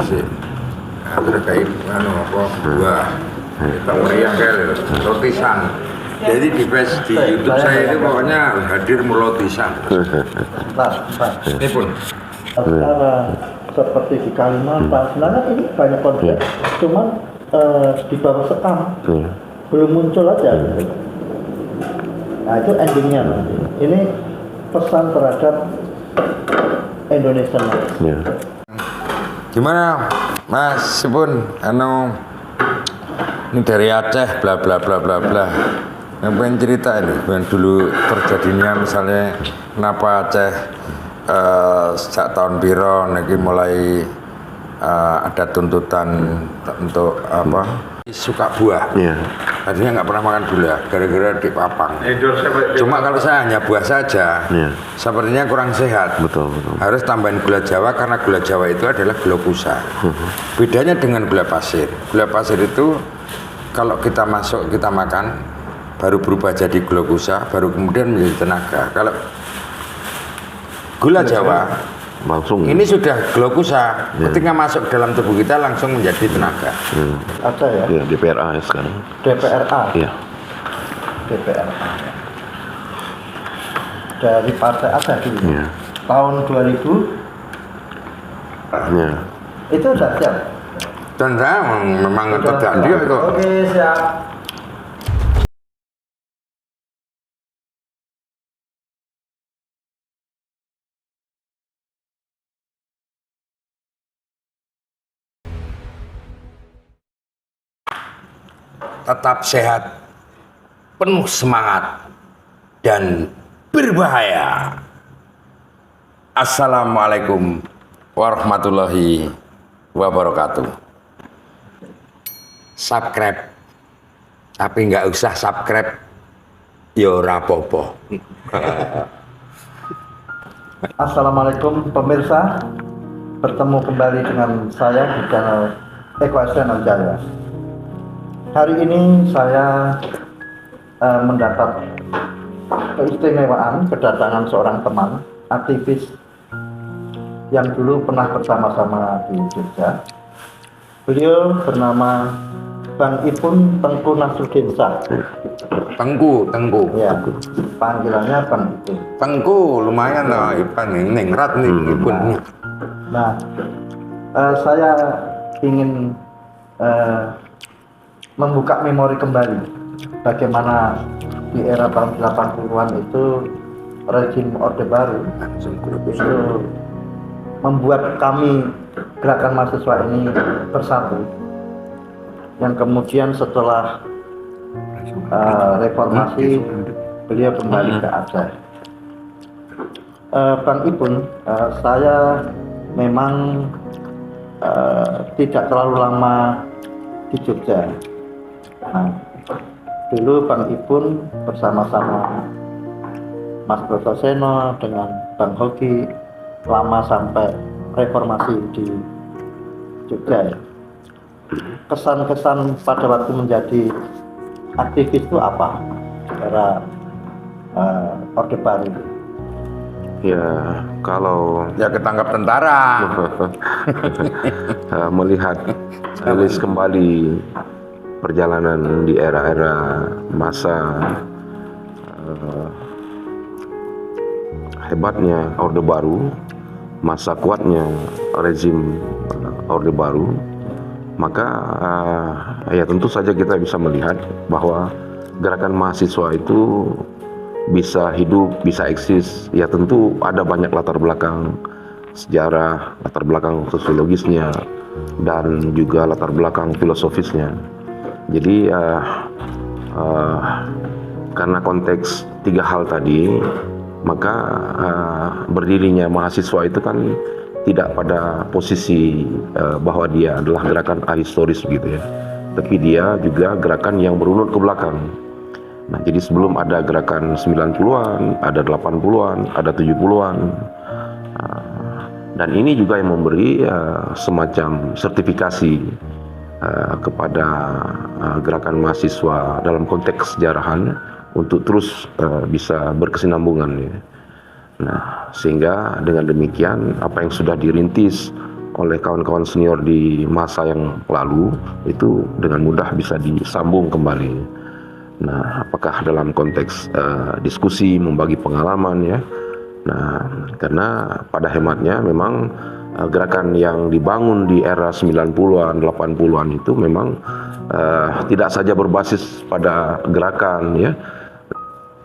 sih. Nah, terus kayak apa buah. Kita meriah kayak rotisan. Jadi di YouTube saya itu pokoknya hadir melotisan. Ini pun. Seperti di Kalimantan, sebenarnya ini banyak konflik, cuman di bawah sekam, belum muncul aja. Nah itu endingnya. Ini pesan terhadap Indonesia. Gimana Mas Sipun, ini dari Aceh, bla bla bla bla bla. Yang pengen cerita ini, yang dulu terjadinya misalnya kenapa Aceh sejak tahun piro niki mulai ada tuntutan untuk apa suka buah. Tadinya nggak pernah makan gula gara-gara dipapang. Cuma kalau saya hanya buah saja, sepertinya kurang sehat. Betul. Harus tambahin gula Jawa karena gula Jawa itu adalah glukosa. Bedanya dengan gula pasir. Gula pasir itu kalau kita masuk kita makan baru berubah jadi glukosa, baru kemudian menjadi tenaga. Kalau gula Jawa langsung ini sudah glukosa, ketika masuk dalam tubuh kita langsung menjadi tenaga. Ada ya? Ya, DPRA sekarang. DPRA. Iya. DPRA. Dari partai ada gitu. Iya. Tahun 2000 Iya. itu sudah siap. Dan saya memang tergantung itu. Oke, siap. Tetap sehat, penuh semangat, dan berbahaya. Assalamualaikum warahmatullahi wabarakatuh. Subscribe, tapi nggak usah subscribe, yo rapopo. Assalamualaikum pemirsa, bertemu kembali dengan saya di channel Eko Channel Jaya. Hari ini saya mendapat keistimewaan kedatangan seorang teman aktivis yang dulu pernah bersama-sama di Jogja. Beliau bernama Bang Ipun Tengku Nasruddin Shah. Tengku. Ya, panggilannya Bang Ipun. Tengku lumayan lah, Ipan ini ningrat nih Ipun. Nah, saya ingin membuka memori kembali bagaimana di era tahun 80-an itu rezim Orde Baru itu membuat kami gerakan mahasiswa ini bersatu, yang kemudian setelah reformasi beliau kembali ke Aceh. Bang Ipun, saya memang tidak terlalu lama di Jogja. Nah, dulu Bang Ipun bersama-sama Mas Broto Seno dengan Bang Hoki lama sampai reformasi di Jogja. Kesan-kesan pada waktu menjadi aktivis itu apa? Era Orde Baru. Ya, kalau Ya ketangkap tentara. melihat rilis kembali perjalanan di era-era masa hebatnya Orde Baru, masa kuatnya rezim Orde Baru, maka ya tentu saja kita bisa melihat bahwa gerakan mahasiswa itu bisa hidup, bisa eksis. Ya tentu ada banyak latar belakang sejarah, latar belakang sosiologisnya, dan juga latar belakang filosofisnya. Jadi karena konteks tiga hal tadi, maka berdirinya mahasiswa itu kan tidak pada posisi bahwa dia adalah gerakan ahistoris begitu ya, tapi dia juga gerakan yang berunut ke belakang. Nah, jadi sebelum ada gerakan 90-an, ada 80-an, ada 70-an, dan ini juga yang memberi semacam sertifikasi kepada gerakan mahasiswa dalam konteks sejarahan untuk terus bisa berkesinambungan ya. Nah, sehingga dengan demikian apa yang sudah dirintis oleh kawan-kawan senior di masa yang lalu itu dengan mudah bisa disambung kembali. Nah, apakah dalam konteks diskusi, membagi pengalaman ya. Nah, karena pada hematnya memang gerakan yang dibangun di era 90-an, 80-an itu memang tidak saja berbasis pada gerakan ya,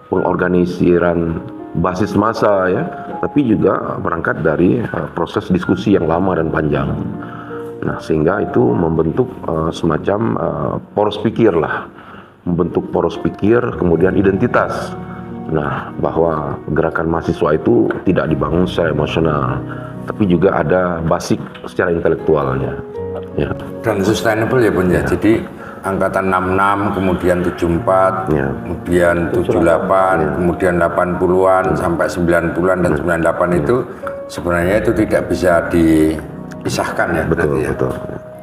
pengorganisiran basis massa ya, tapi juga berangkat dari proses diskusi yang lama dan panjang. Nah, sehingga itu membentuk semacam poros pikir lah, membentuk poros pikir, kemudian identitas. Nah, bahwa gerakan mahasiswa itu tidak dibangun secara emosional, tapi juga ada basic secara intelektualnya. Ya. Dan sustainable ya Bun ya. Jadi angkatan 66, kemudian 74, Ya. kemudian 78, kemudian 80-an sampai 90-an dan 98 itu sebenarnya itu tidak bisa dipisahkan ya. Betul, berarti ya. betul.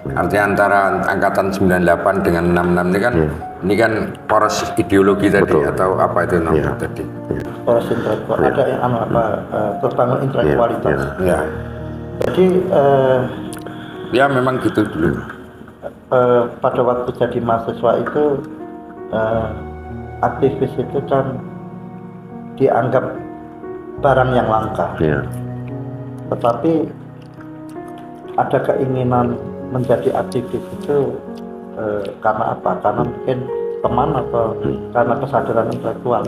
Artinya antara angkatan 98 dengan 66 ini kan ini kan poros ideologi tadi Betul. atau apa itu namanya tadi. Poros intelektual, ada yang terbangun intelektualitas. Ya. Jadi Ya memang gitu dulu. pada waktu jadi mahasiswa itu aktivis itu kan dianggap barang yang langka, Ya. tetapi ada keinginan menjadi aktivis itu karena apa? Karena mungkin teman atau karena kesadaran intelektual.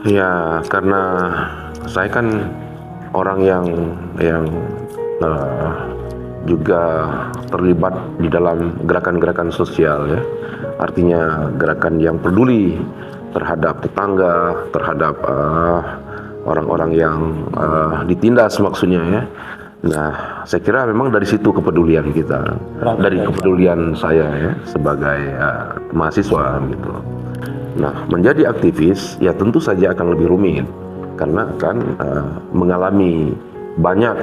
Ya, karena saya kan orang yang juga terlibat di dalam gerakan-gerakan sosial ya. Artinya gerakan yang peduli terhadap tetangga, terhadap orang-orang yang ditindas maksudnya ya. Nah, saya kira memang dari situ kepedulian kita, dari kepedulian saya ya sebagai mahasiswa gitu. Nah, menjadi aktivis ya tentu saja akan lebih rumit karena akan mengalami banyak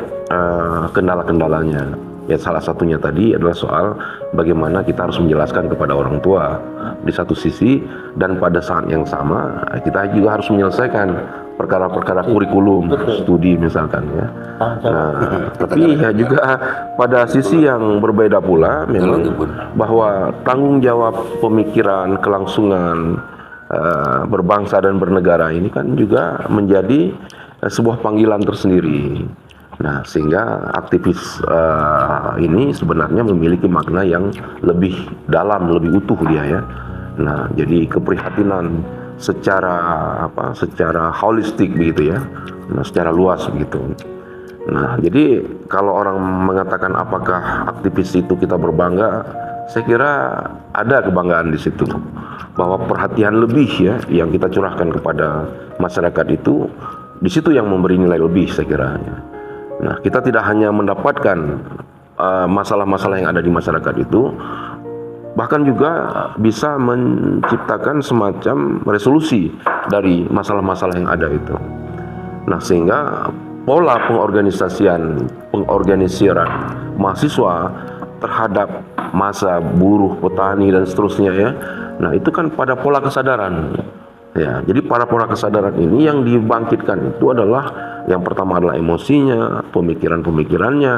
kendala-kendalanya. Ya salah satunya tadi adalah soal bagaimana kita harus menjelaskan kepada orang tua di satu sisi, dan pada saat yang sama kita juga harus menyelesaikan perkara-perkara kurikulum studi misalkan ya. Nah, tapi ya juga pada sisi yang berbeda pula memang bahwa tanggung jawab pemikiran, kelangsungan berbangsa dan bernegara ini kan juga menjadi sebuah panggilan tersendiri. Nah, sehingga aktivis ini sebenarnya memiliki makna yang lebih dalam, lebih utuh dia ya. Nah, jadi keprihatinan secara holistik begitu ya. Nah, secara luas begitu. Nah, jadi kalau orang mengatakan apakah aktivis itu kita berbangga, saya kira ada kebanggaan di situ. Bahwa perhatian lebih ya yang kita curahkan kepada masyarakat itu di situ yang memberi nilai lebih saya kira. Nah, kita tidak hanya mendapatkan masalah-masalah yang ada di masyarakat itu, bahkan juga bisa menciptakan semacam resolusi dari masalah-masalah yang ada itu. Nah, sehingga pola pengorganisiran mahasiswa terhadap massa buruh, petani dan seterusnya ya. Nah, itu kan pada pola kesadaran. Ya, jadi pada pola kesadaran ini yang dibangkitkan itu adalah yang pertama adalah emosinya, pemikiran-pemikirannya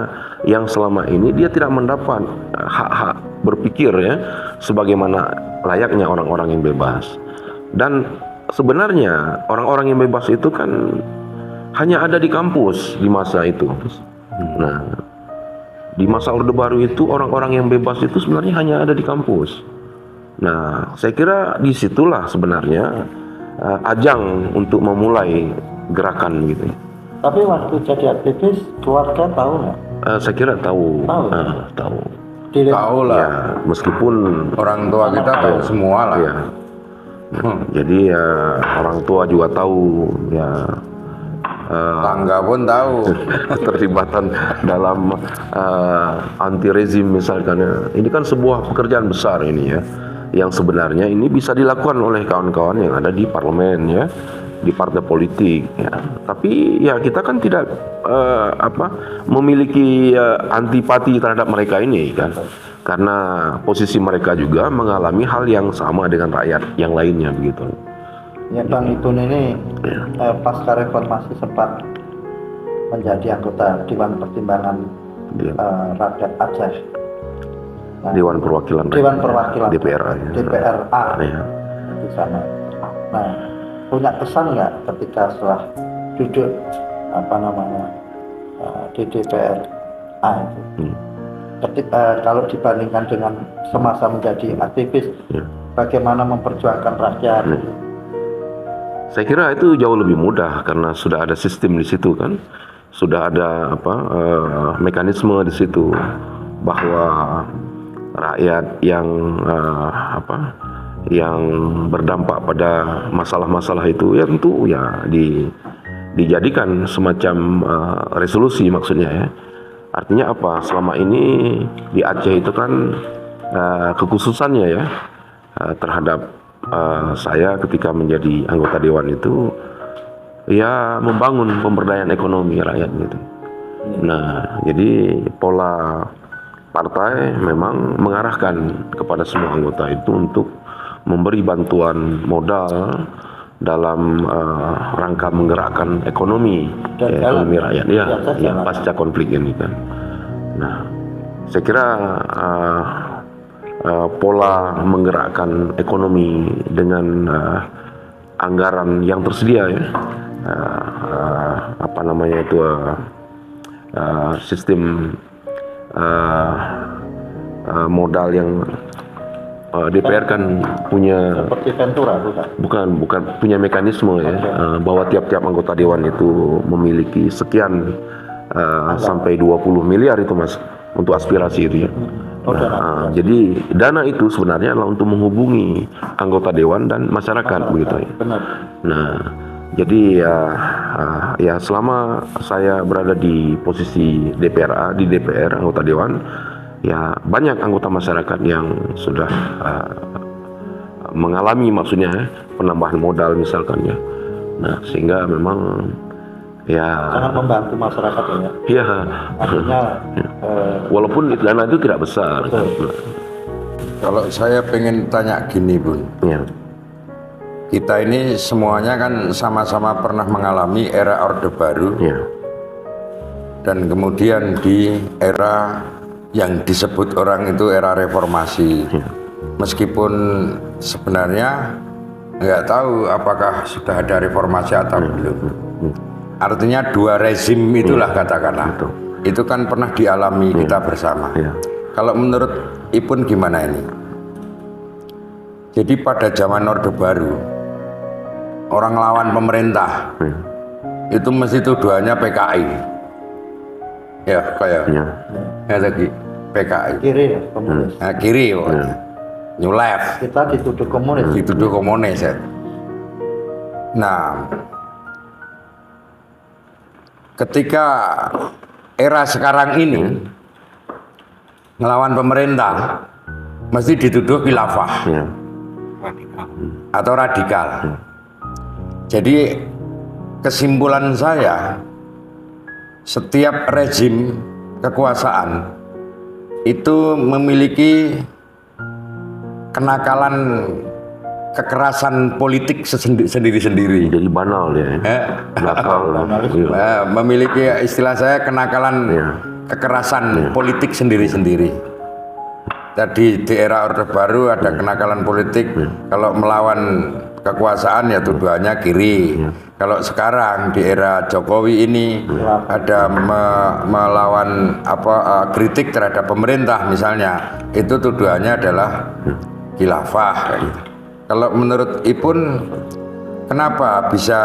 yang selama ini dia tidak mendapat hak-hak berpikir ya sebagaimana layaknya orang-orang yang bebas. Dan sebenarnya orang-orang yang bebas itu kan hanya ada di kampus di masa itu. Nah, di masa Orde Baru itu orang-orang yang bebas itu sebenarnya hanya ada di kampus. Nah, saya kira disitulah sebenarnya ajang untuk memulai gerakan gitu. Tapi waktu jadi aktivis keluarga tahu nggak? Saya kira tahu. Tahu. Tahu lah. Ya, meskipun Orang tua kita tahu semua lah. ya. Jadi ya orang tua juga tahu ya. Tangga pun tahu. Keterlibatan dalam anti rezim misalkan ya. Ini kan sebuah pekerjaan besar ini ya, yang sebenarnya ini bisa dilakukan oleh kawan-kawan yang ada di parlemen ya, di partai politik ya. Tapi ya kita kan tidak memiliki antipati terhadap mereka ini kan, karena posisi mereka juga mengalami hal yang sama dengan rakyat yang lainnya begitu. Ya, Bang Ibun ini pasca reformasi sempat menjadi anggota Dewan Pertimbangan rakyat Aceh. Nah, Dewan Perwakilan Dewan Perwakilan DPRA DPRA ya. di sana. Nah, punya kesan nggak ketika setelah duduk di DPRA itu? Ketika kalau dibandingkan dengan semasa menjadi aktivis, bagaimana memperjuangkan rakyat? Saya kira itu jauh lebih mudah karena sudah ada sistem di situ kan, sudah ada mekanisme di situ bahwa rakyat yang yang berdampak pada masalah-masalah itu ya tentu ya dijadikan semacam resolusi maksudnya ya. Artinya apa? Selama ini di Aceh itu kan kekhususannya ya terhadap saya ketika menjadi anggota dewan itu ya membangun pemberdayaan ekonomi rakyat gitu. Nah, jadi pola partai memang mengarahkan kepada semua anggota itu untuk memberi bantuan modal dalam rangka menggerakkan ekonomi rakyat ya pasca konflik ini kan. Nah, saya kira pola menggerakkan ekonomi dengan anggaran yang tersedia ya, sistem modal yang DPR kan punya seperti Ventura bukan punya mekanisme ya, bahwa tiap-tiap anggota dewan itu memiliki sekian sampai 20 miliar itu Mas untuk aspirasi itu ya. Jadi dana itu sebenarnya adalah untuk menghubungi anggota dewan dan masyarakat begitu ya. Benar. Nah, jadi ya selama saya berada di posisi DPRA di DPR anggota dewan, ya banyak anggota masyarakat yang sudah mengalami maksudnya penambahan modal misalkan ya. Nah, sehingga memang ya sangat membantu masyarakat ya. Iya. Artinya walaupun dana itu tidak besar. Kalau saya pengen tanya gini Bun, Ya. kita ini semuanya kan sama-sama pernah mengalami era Orde Baru Ya. dan kemudian di era yang disebut orang itu era reformasi. Ya. Meskipun sebenarnya nggak tahu apakah sudah ada reformasi atau belum. Artinya dua rezim itulah katakanlah. Betul. Itu kan pernah dialami kita bersama. Ya. Kalau menurut Ipun gimana ini? Jadi pada zaman Orde Baru, orang lawan pemerintah itu mesti tuduhannya PKI. Ya kayak lagi PKI. kiri ya, komunis. Nah, kiri pokoknya. New Left. Kita dituduh komunis. Dituduh komunis ya. Nah, ketika era sekarang ini ngelawan pemerintah mesti dituduh khilafah atau radikal. Jadi kesimpulan saya, setiap rezim kekuasaan itu memiliki kenakalan kekerasan politik sendiri-sendiri. Jadi banal ya. Nakal. Memiliki istilah saya kenakalan kekerasan politik sendiri-sendiri. Tadi di era Orde Baru ada kenakalan politik, kalau melawan kekuasaan ya tuduhannya kiri. Kalau sekarang di era Jokowi ini ada melawan kritik terhadap pemerintah misalnya, itu tuduhannya adalah khilafah kayak gitu. Kalau menurut Ipun, kenapa bisa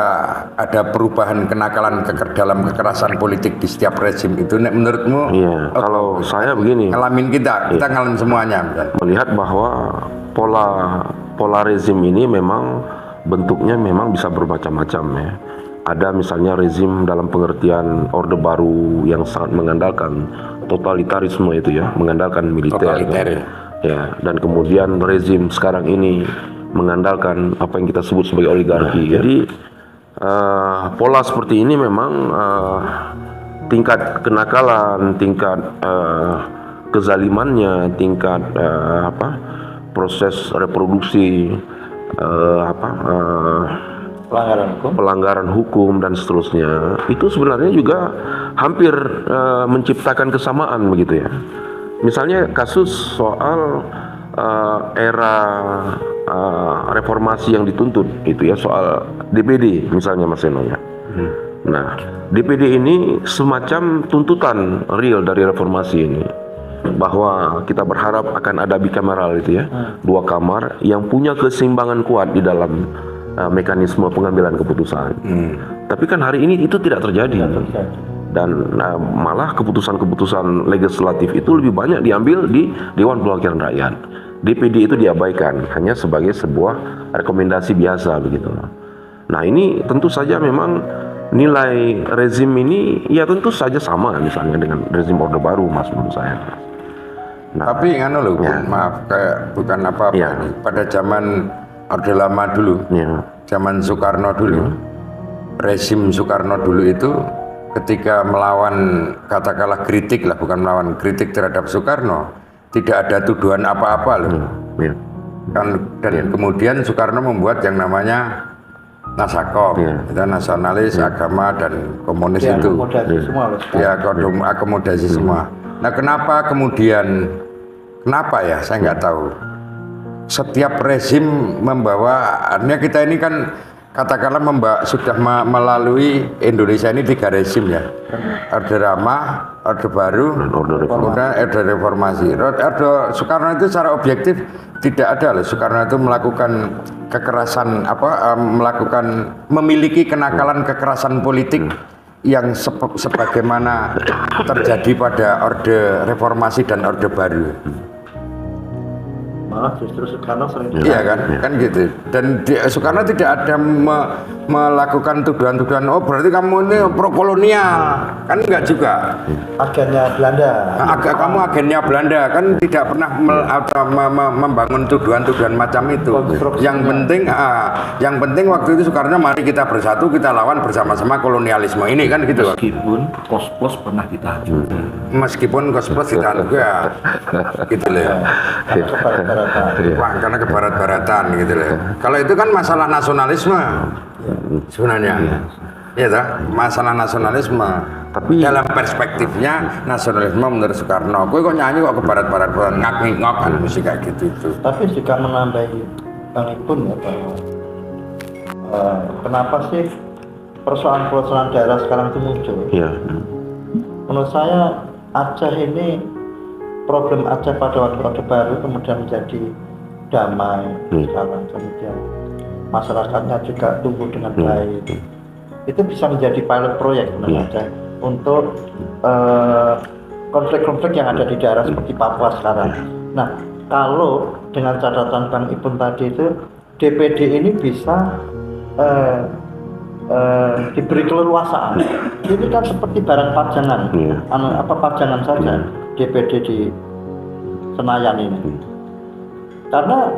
ada perubahan kenakalan dalam kekerasan politik di setiap rezim itu? Menurutmu? Iya, kalau saya begini, ngalamin kita ngalamin semuanya. Melihat bahwa pola rezim ini memang bentuknya memang bisa bermacam-macam ya. Ada misalnya rezim dalam pengertian Orde Baru yang sangat mengandalkan totalitarisme itu ya, mengandalkan militer. Ya, dan kemudian rezim sekarang ini mengandalkan apa yang kita sebut sebagai oligarki. Jadi pola seperti ini memang tingkat kenakalan, tingkat kezalimannya, tingkat proses reproduksi pelanggaran hukum dan seterusnya, itu sebenarnya juga hampir menciptakan kesamaan begitu ya. Misalnya kasus soal era reformasi yang dituntut itu ya, soal DPD misalnya Mas Eno ya. Nah, DPD ini semacam tuntutan real dari reformasi ini, bahwa kita berharap akan ada bikameral itu ya, 2 kamar yang punya keseimbangan kuat di dalam mekanisme pengambilan keputusan. Tapi kan hari ini itu tidak terjadi. Dan malah keputusan-keputusan legislatif itu lebih banyak diambil di Dewan Perwakilan Rakyat. DPD itu diabaikan hanya sebagai sebuah rekomendasi biasa begitu. Nah, ini tentu saja memang nilai rezim ini ya tentu saja sama misalnya dengan rezim Orde Baru, Mas, menurut saya. Nah, tapi nganu loh, maaf, kayak bukan apa-apa ini. Pada zaman Orde Lama dulu, zaman Soekarno dulu, rezim Soekarno dulu itu ketika melawan, katakanlah kritik lah, bukan melawan, kritik terhadap Soekarno, tidak ada tuduhan apa-apa loh. Dan kemudian Soekarno membuat yang namanya Nasakom, itu nasionalis, agama dan komunis itu. Akomodasi semua. Nah, kenapa kemudian, kenapa ya, saya nggak tahu. Setiap rezim membawa, artinya kita ini kan katakanlah sudah melalui Indonesia ini 3 rezim ya. Orde Lama, Orde Baru, kemudian Orde Reformasi. Orde Soekarno itu secara objektif tidak ada loh. Soekarno itu melakukan kekerasan memiliki kenakalan kekerasan politik yang sebagaimana terjadi pada Orde Reformasi dan Orde Baru. Malah justru Soekarno sering kan gitu. Dan Soekarno tidak ada melakukan tuduhan-tuduhan, oh berarti kamu ini pro kolonial, kan enggak juga. Agennya Belanda. Kamu agennya Belanda, kan tidak pernah membangun tuduhan-tuduhan macam itu. Yang penting waktu itu Soekarno, mari kita bersatu, kita lawan bersama-sama kolonialisme ini, kan gitu. Meskipun Kos-Plus pernah ditahan juga. Meskipun Kos-Plus ditahan juga, gitu loh. Karena kebarat-baratan gitu loh. Kalau itu kan masalah nasionalisme sebenarnya, ya toh, masalah nasionalisme. Tapi dalam perspektifnya nasionalisme menurut Soekarno, gue kok nyanyi kok kebarat-baratan, ngak-ngok kan musik kayak gitu itu. Tapi juga menambahi Bang Ipun ya, bahwa kenapa sih persoalan-persoalan daerah sekarang itu muncul? Menurut saya Aceh ini, problem Aceh pada waktu Orde Baru kemudian menjadi damai sekarang, kemudian masyarakatnya juga tumbuh dengan baik. Itu bisa menjadi pilot proyek Aceh untuk konflik-konflik yang ada di daerah seperti Papua sekarang. Nah, kalau dengan catatan Bang Ipun tadi itu, DPD ini bisa diberi keleluasaan. Ini kan seperti barang pajangan, pajangan saja. DPD di Senayan ini, karena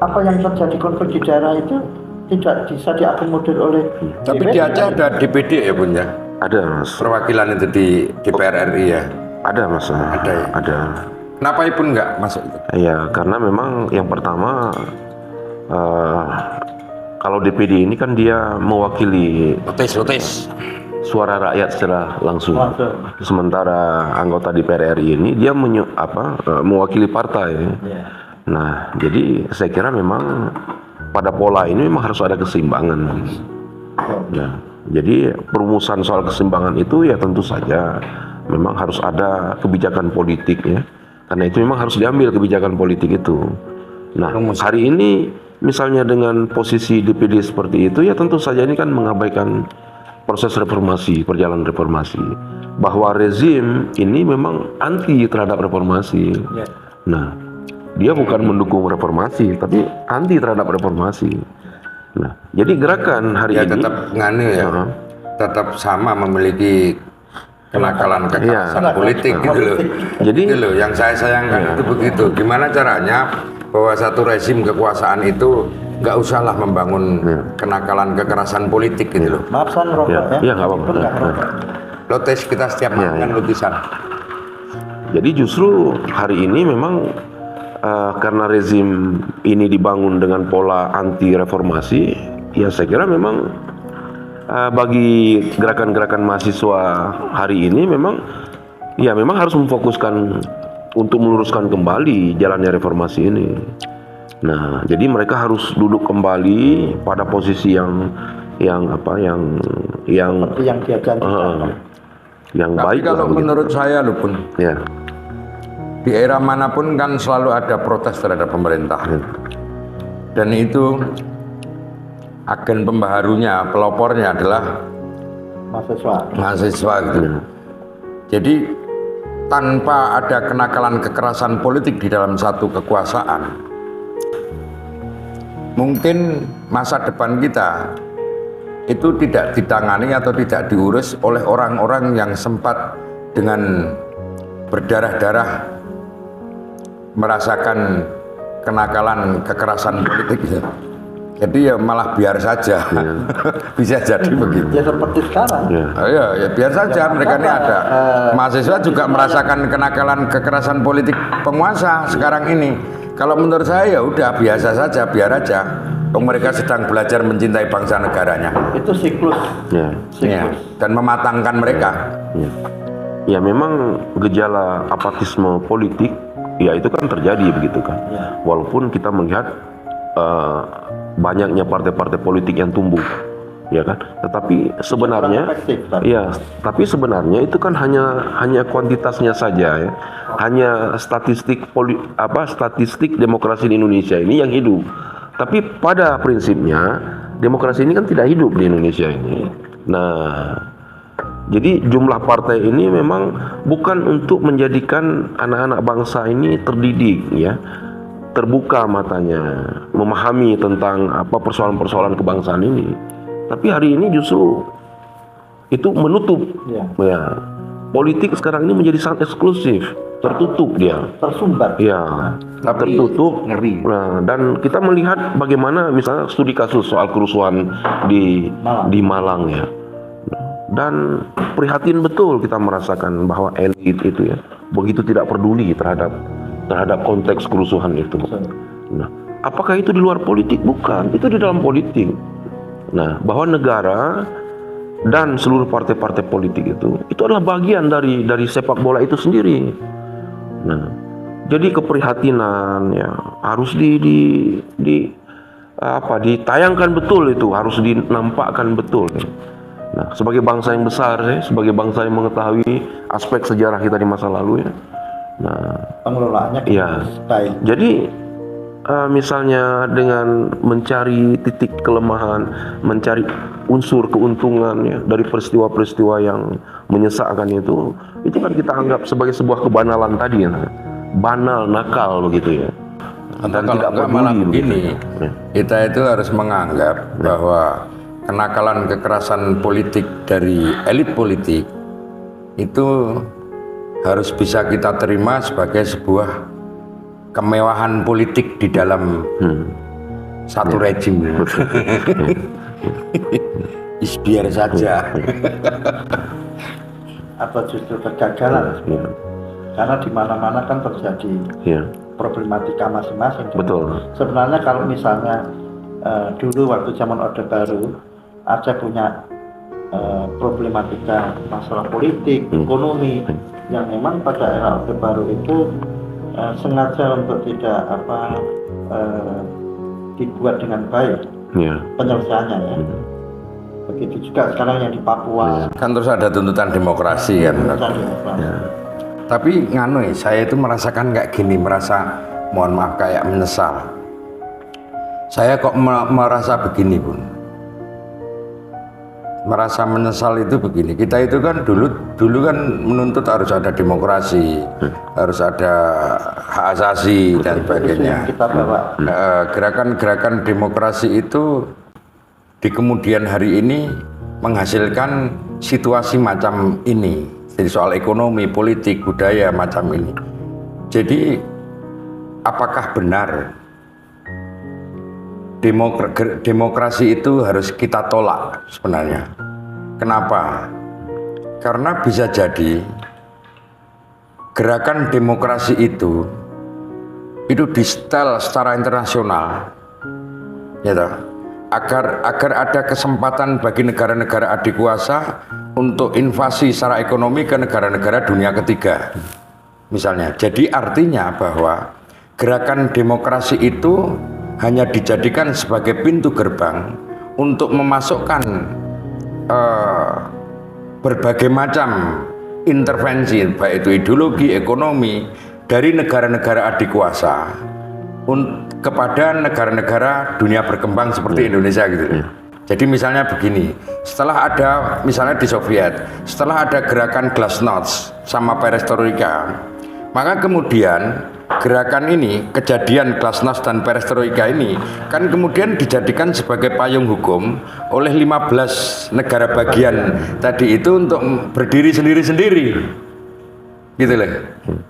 apa yang terjadi konflik di daerah itu tidak bisa diakomodir oleh tapi DPD. Di Aceh ada DPD ya Bun ya? Ada, Mas. Perwakilan itu di DPR RI ya? Ada, Mas. Ada ya? Ada. Kenapa Ipun nggak masuk itu? Iya, karena memang yang pertama kalau DPD ini kan dia mewakili suara rakyat secara langsung. Sementara anggota DPR RI ini dia mewakili partai. Nah, jadi saya kira memang pada pola ini memang harus ada keseimbangan. Nah, jadi perumusan soal keseimbangan itu ya tentu saja memang harus ada kebijakan politik ya. Karena itu memang harus diambil kebijakan politik itu. Nah, hari ini misalnya dengan posisi DPD seperti itu ya tentu saja ini kan mengabaikan proses reformasi, perjalanan reformasi. Bahwa rezim ini memang anti terhadap reformasi. Nah, dia bukan mendukung reformasi, tapi anti terhadap reformasi. Nah, jadi gerakan hari ini tetap nganu ya, tetap sama memiliki kenakalan kekerasan politik gitu loh. Jadi gitu loh, yang saya sayangkan itu begitu. Gimana caranya bahwa satu rezim kekuasaan itu nggak usahlah membangun kenakalan kekerasan politik gitu loh. Maaf saya ngerokok ya. Iya nggak apa-apa. Lotes kita setiap makan lukisan. Jadi justru hari ini memang karena rezim ini dibangun dengan pola anti reformasi, ya saya kira memang bagi gerakan-gerakan mahasiswa hari ini memang harus memfokuskan untuk meluruskan kembali jalannya reformasi ini. Nah, jadi mereka harus duduk kembali pada posisi yang Seperti yang dia janjikan. yang Tapi baik. kalau lah, menurut saya loh Bun, ya, di era manapun kan selalu ada protes terhadap pemerintah. Dan itu agen pembaharunya, pelopornya adalah mahasiswa gitu. Jadi tanpa ada kenakalan kekerasan politik di dalam satu kekuasaan, mungkin masa depan kita itu tidak ditangani atau tidak diurus oleh orang-orang yang sempat dengan berdarah-darah merasakan kenakalan kekerasan politik. Jadi ya malah biar saja, bisa jadi begitu. Ya seperti sekarang. Ya biar saja, mereka ini ada. Mahasiswa juga merasakan kenakalan kekerasan politik penguasa sekarang ini. Kalau menurut saya ya udah biasa saja, biar aja. Mereka sedang belajar mencintai bangsa negaranya. Itu siklus. Ya, dan mematangkan mereka. Ya memang gejala apatisme politik, ya itu kan terjadi begitu kan. Walaupun kita melihat banyaknya partai-partai politik yang tumbuh, ya kan. Tetapi sebenarnya, tapi sebenarnya itu kan hanya kuantitasnya saja ya. Hanya statistik demokrasi di Indonesia ini yang hidup. Tapi pada prinsipnya demokrasi ini kan tidak hidup di Indonesia ini. Nah, jadi jumlah partai ini memang bukan untuk menjadikan anak-anak bangsa ini terdidik ya, terbuka matanya, memahami tentang persoalan-persoalan kebangsaan ini. Tapi hari ini justru itu menutup. Ya. Politik sekarang ini menjadi sangat eksklusif, tertutup dia. Tersumbat. Ya, tertutup. Ngeri. Nah, dan kita melihat bagaimana misalnya studi kasus soal kerusuhan di Malang ya. Dan prihatin betul kita merasakan bahwa elit itu ya begitu tidak peduli terhadap konteks kerusuhan itu. Nah, apakah itu di luar politik? Bukan, itu di dalam politik. Nah, bahwa negara dan seluruh partai-partai politik itu adalah bagian dari sepak bola itu sendiri. Nah, jadi keprihatinan ya harus ditayangkan betul, itu harus dinampakkan betul. Nah, sebagai bangsa yang besar ya, sebagai bangsa yang mengetahui aspek sejarah kita di masa lalu ya. Nah, pengelolaannya jadi misalnya dengan mencari titik kelemahan, mencari unsur keuntungan ya, dari peristiwa-peristiwa yang menyesakkan itu kan kita anggap sebagai sebuah kebanalan tadi ya, banal, nakal begitu ya. Dan kalau tidak malah begini, kita itu harus menganggap bahwa kenakalan kekerasan politik dari elit politik itu harus bisa kita terima sebagai sebuah kemewahan politik di dalam satu rejim. Biar saja. Atau justru kegagalan. Karena di mana-mana kan terjadi problematika masing-masing. Betul. Sebenarnya kalau misalnya dulu waktu zaman Orde Baru Aceh punya problematika masalah politik, ekonomi yang memang pada era Orde Baru itu sengaja untuk tidak dibuat dengan baik penyelesaiannya ya. Begitu juga sekarang yang di Papua. Kan terus ada tuntutan demokrasi kan. Tapi saya itu merasakan kayak gini, mohon maaf kayak menyesal. Saya kok merasa begini Bun. Merasa menyesal itu begini, kita itu kan dulu kan menuntut harus ada demokrasi, harus ada hak asasi dan sebagainya. Gerakan-gerakan demokrasi itu di kemudian hari ini menghasilkan situasi macam ini, jadi soal ekonomi, politik, budaya macam ini. Jadi apakah benar demokrasi itu harus kita tolak sebenarnya? Kenapa? Karena bisa jadi gerakan demokrasi itu di setel secara internasional, ya toh? agar ada kesempatan bagi negara-negara adik kuasa untuk invasi secara ekonomi ke negara-negara dunia ketiga misalnya. Jadi artinya bahwa gerakan demokrasi itu hanya dijadikan sebagai pintu gerbang untuk memasukkan berbagai macam intervensi, baik itu ideologi, ekonomi dari negara-negara adik kuasa kepada negara-negara dunia berkembang seperti Indonesia gitu. Jadi misalnya begini, setelah ada misalnya di Soviet, setelah ada gerakan glasnost sama perestroika, maka kemudian gerakan ini, kejadian glasnost dan perestroika ini kan kemudian dijadikan sebagai payung hukum oleh 15 negara bagian tadi itu untuk berdiri sendiri-sendiri gitu loh.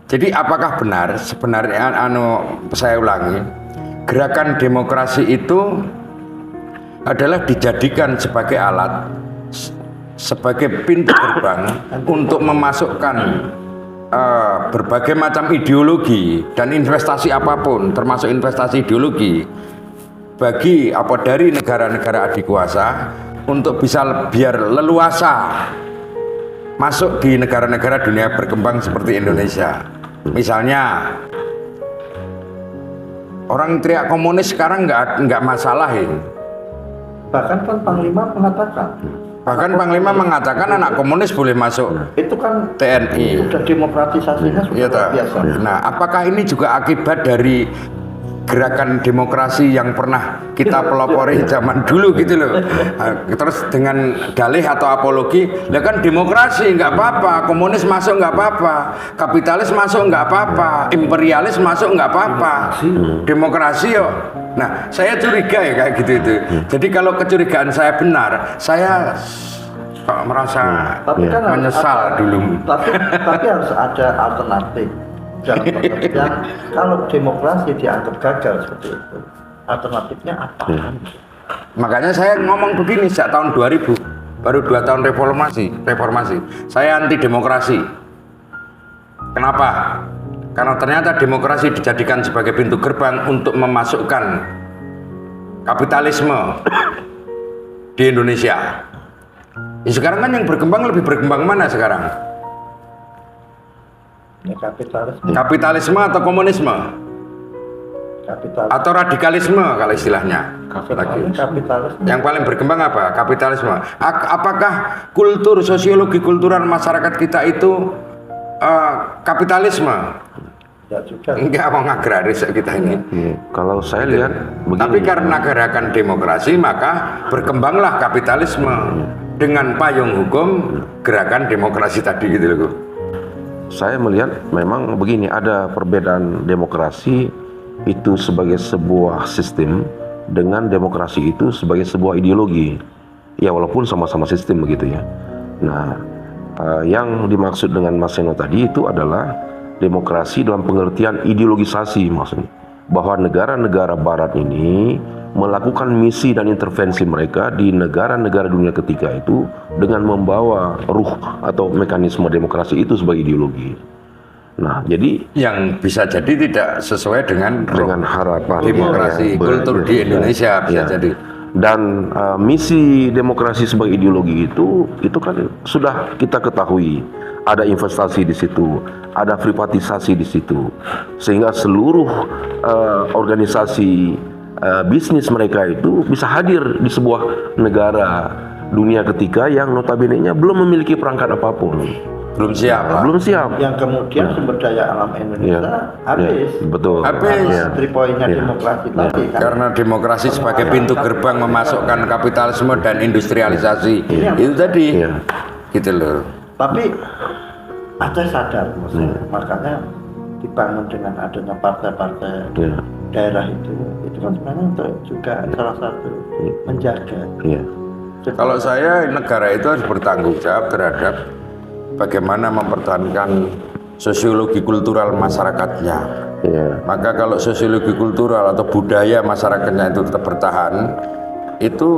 Jadi apakah benar sebenarnya saya ulangi, gerakan demokrasi itu adalah dijadikan sebagai alat, sebagai pintu gerbang untuk memasukkan berbagai macam ideologi dan investasi apapun, termasuk investasi ideologi dari negara-negara adik kuasa untuk bisa biar leluasa masuk di negara-negara dunia berkembang seperti Indonesia. Misalnya orang teriak komunis sekarang nggak masalah ini. Bahkan kan Panglima mengatakan anak komunis boleh masuk itu kan TNI. sudah demokratisasinya sudah luar biasa. Nah, apakah ini juga akibat dari gerakan demokrasi yang pernah kita pelopori zaman dulu gitu loh. Terus dengan dalih atau apologi, ya kan demokrasi nggak apa-apa, komunis masuk nggak apa-apa, kapitalis masuk nggak apa-apa, imperialis masuk nggak apa-apa, demokrasi yo. Nah, saya curiga ya kayak gitu itu. Jadi kalau kecurigaan saya benar, saya merasa menyesal dulu. Tapi harus ada alternatif. Dalam pengertian kalau demokrasi dianggap gagal seperti itu, alternatifnya apa? Makanya saya ngomong begini sejak tahun 2000, baru 2 tahun reformasi. Saya anti demokrasi. Kenapa? Karena ternyata demokrasi dijadikan sebagai pintu gerbang untuk memasukkan kapitalisme di Indonesia. Ya, sekarang kan yang lebih berkembang mana sekarang? Ya, kapitalisme atau komunisme? Atau radikalisme kalau istilahnya. Kapitalisme. Yang paling berkembang apa? Kapitalisme. Apakah kultur, sosiologi kultural masyarakat kita itu kapitalisme? Ya juga. Enggak, mau agraris kita ini. Kalau saya lihat begini. Tapi karena gerakan demokrasi maka berkembanglah kapitalisme dengan payung hukum gerakan demokrasi tadi gitu loh. Saya melihat memang begini, ada perbedaan demokrasi itu sebagai sebuah sistem dengan demokrasi itu sebagai sebuah ideologi. Ya walaupun sama-sama sistem begitu ya. Nah, yang dimaksud dengan Mas Seno tadi itu adalah demokrasi dalam pengertian ideologisasi, maksudnya bahwa negara-negara barat ini melakukan misi dan intervensi mereka di negara-negara dunia ketiga itu dengan membawa ruh atau mekanisme demokrasi itu sebagai ideologi. Nah, jadi yang bisa jadi tidak sesuai dengan harapan demokrasi kultur di Indonesia bisa jadi. Dan misi demokrasi sebagai ideologi itu kan sudah kita ketahui, ada investasi di situ, ada privatisasi di situ, sehingga seluruh organisasi bisnis mereka itu bisa hadir di sebuah negara dunia ketiga yang notabene-nya belum memiliki perangkat apapun. Belum siap. Yang kemudian sumber daya alam Indonesia habis. Betul. Habis. 3 poinnya demokrasi tadi kan. Karena demokrasi sebagai pintu gerbang memasukkan kapitalisme dan industrialisasi. Itu tadi. Gitu loh. Tapi Aceh sadar maksudnya. Makanya dibangun dengan adanya partai-partai daerah itu kan sebenarnya untuk juga salah satu menjaga. Kalau saya, negara itu harus bertanggung jawab terhadap bagaimana mempertahankan sosiologi kultural masyarakatnya. Maka kalau sosiologi kultural atau budaya masyarakatnya itu tetap bertahan, itu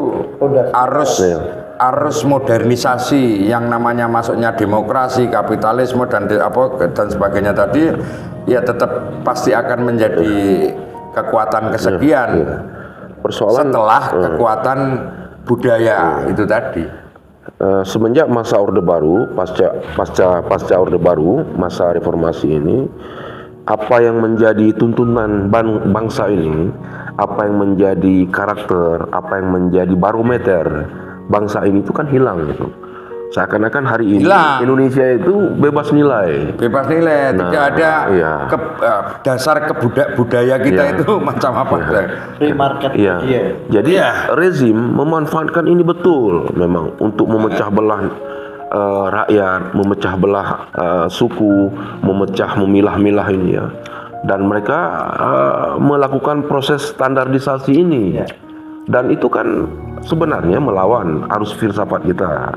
arus modernisasi yang namanya masuknya demokrasi, kapitalisme dan sebagainya tadi, ya tetap pasti akan menjadi kekuatan kesekian. persoalan setelah kekuatan budaya itu tadi. Semenjak masa Orde Baru, pasca Orde Baru, masa reformasi ini, apa yang menjadi tuntunan bangsa ini, apa yang menjadi karakter, apa yang menjadi barometer bangsa ini itu kan hilang gitu. Seakan-akan hari ini Hilang. Indonesia itu bebas nilai. Bebas nilai, Nah, tidak ada iya. dasar budaya kita Iya. itu macam apa. Free market Iya. dia. Jadi Iya. rezim memanfaatkan ini betul memang untuk memecah belah rakyat, memecah belah suku, memilah-milah ini ya. Dan mereka melakukan proses standarisasi ini. Iya. Dan itu kan sebenarnya melawan arus filsafat kita.